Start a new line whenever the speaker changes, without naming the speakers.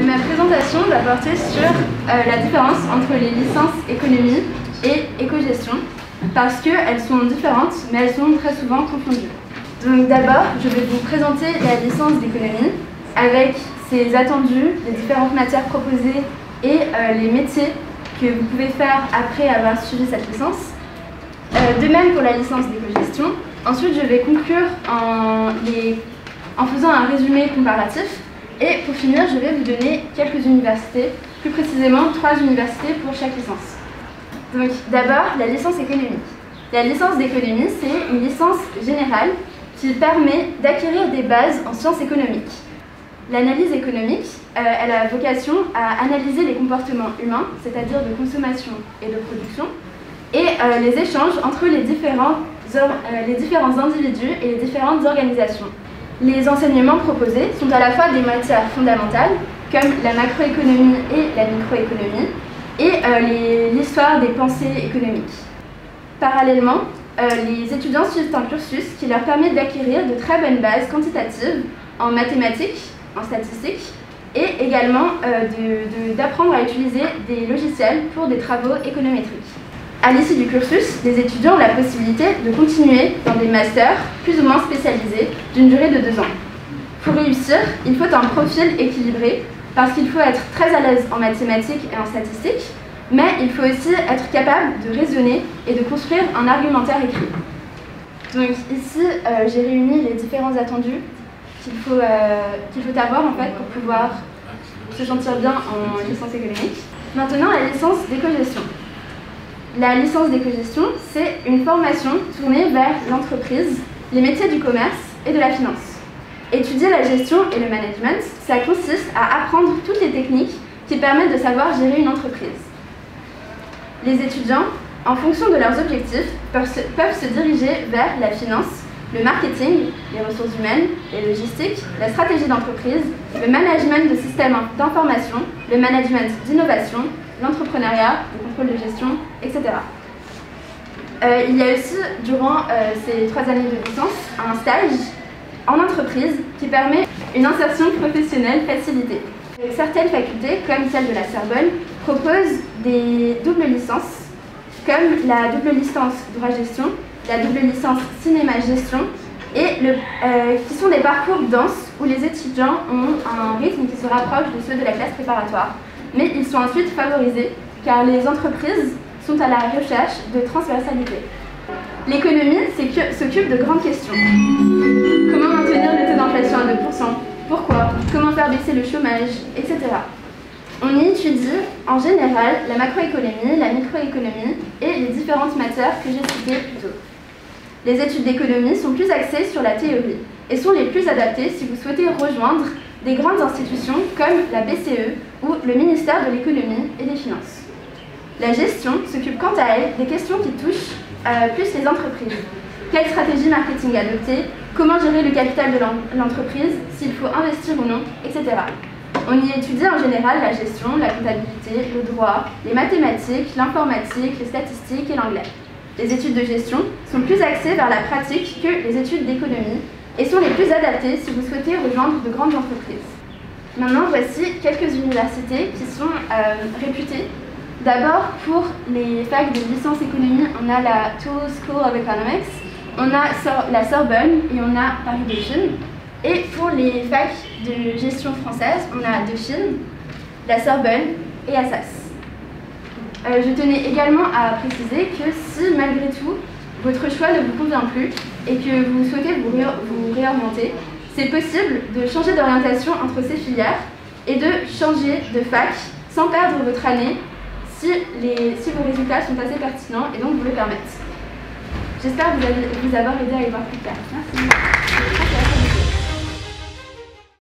Ma présentation va porter sur la différence entre les licences économie et éco-gestion, parce qu'elles sont différentes, mais elles sont très souvent confondues. Donc d'abord, je vais vous présenter la licence d'économie, avec ses attendus, les différentes matières proposées et les métiers que vous pouvez faire après avoir suivi cette licence. De même pour la licence d'éco-gestion. Ensuite, je vais conclure en faisant un résumé comparatif. Et pour finir, je vais vous donner quelques universités, plus précisément 3 universités pour chaque licence. Donc d'abord, la licence économique. La licence d'économie, c'est une licence générale qui permet d'acquérir des bases en sciences économiques. L'analyse économique, elle a vocation à analyser les comportements humains, c'est-à-dire de consommation et de production, et les échanges entre les différents individus et les différentes organisations. Les enseignements proposés sont à la fois des matières fondamentales, comme la macroéconomie et la microéconomie, et l'histoire des pensées économiques. Parallèlement, les étudiants suivent un cursus qui leur permet d'acquérir de très bonnes bases quantitatives en mathématiques, en statistiques, et également d'apprendre à utiliser des logiciels pour des travaux économétriques. À l'issue du cursus, les étudiants ont la possibilité de continuer dans des masters plus ou moins spécialisés d'une durée de 2 ans. Pour réussir, il faut un profil équilibré parce qu'il faut être très à l'aise en mathématiques et en statistiques, mais il faut aussi être capable de raisonner et de construire un argumentaire écrit. Donc ici, j'ai réuni les différents attendus qu'il faut avoir en fait pour pouvoir se sentir bien en licence économique. Maintenant, la licence d'éco-gestion. La licence d'éco-gestion, c'est une formation tournée vers l'entreprise, les métiers du commerce et de la finance. Étudier la gestion et le management, ça consiste à apprendre toutes les techniques qui permettent de savoir gérer une entreprise. Les étudiants, en fonction de leurs objectifs, peuvent se diriger vers la finance, le marketing, les ressources humaines, les logistiques, la stratégie d'entreprise, le management de systèmes d'information, le management d'innovation, l'entrepreneuriat, le contrôle de gestion, etc. Il y a aussi, durant ces 3 années de licence, un stage en entreprise qui permet une insertion professionnelle facilitée. Certaines facultés, comme celle de la Sorbonne, proposent des doubles licences, comme la double licence droit-gestion, la double licence cinéma-gestion, et qui sont des parcours denses où les étudiants ont un rythme qui se rapproche de ceux de la classe préparatoire. Mais ils sont ensuite favorisés car les entreprises sont à la recherche de transversalité. L'économie s'occupe de grandes questions. Comment maintenir le taux d'inflation à 2%? Pourquoi? Comment faire baisser le chômage? Etc. On y étudie en général la macroéconomie, la microéconomie et les différentes matières que j'ai citées plus tôt. Les études d'économie sont plus axées sur la théorie et sont les plus adaptées si vous souhaitez rejoindre des grandes institutions comme la BCE ou le ministère de l'économie et des finances. La gestion s'occupe quant à elle des questions qui touchent plus les entreprises. Quelle stratégie marketing adopter? Comment gérer le capital de l'entreprise? S'il faut investir ou non? Etc. On y étudie en général la gestion, la comptabilité, le droit, les mathématiques, l'informatique, les statistiques et l'anglais. Les études de gestion sont plus axées vers la pratique que les études d'économie et sont les plus adaptées si vous souhaitez rejoindre de grandes entreprises. Maintenant, voici quelques universités qui sont réputées. D'abord, pour les facs de licence économie, on a la Toulouse School of Economics, on a la Sorbonne et on a Paris Dauphine. Et pour les facs de gestion française, on a Dauphine, la Sorbonne et Assas. Je tenais également à préciser que si, malgré tout, votre choix ne vous convient plus et que vous souhaitez vous réorienter, c'est possible de changer d'orientation entre ces filières et de changer de fac sans perdre votre année si vos résultats sont assez pertinents et donc vous le permettent. J'espère vous avoir aidé à y voir plus clair. Merci.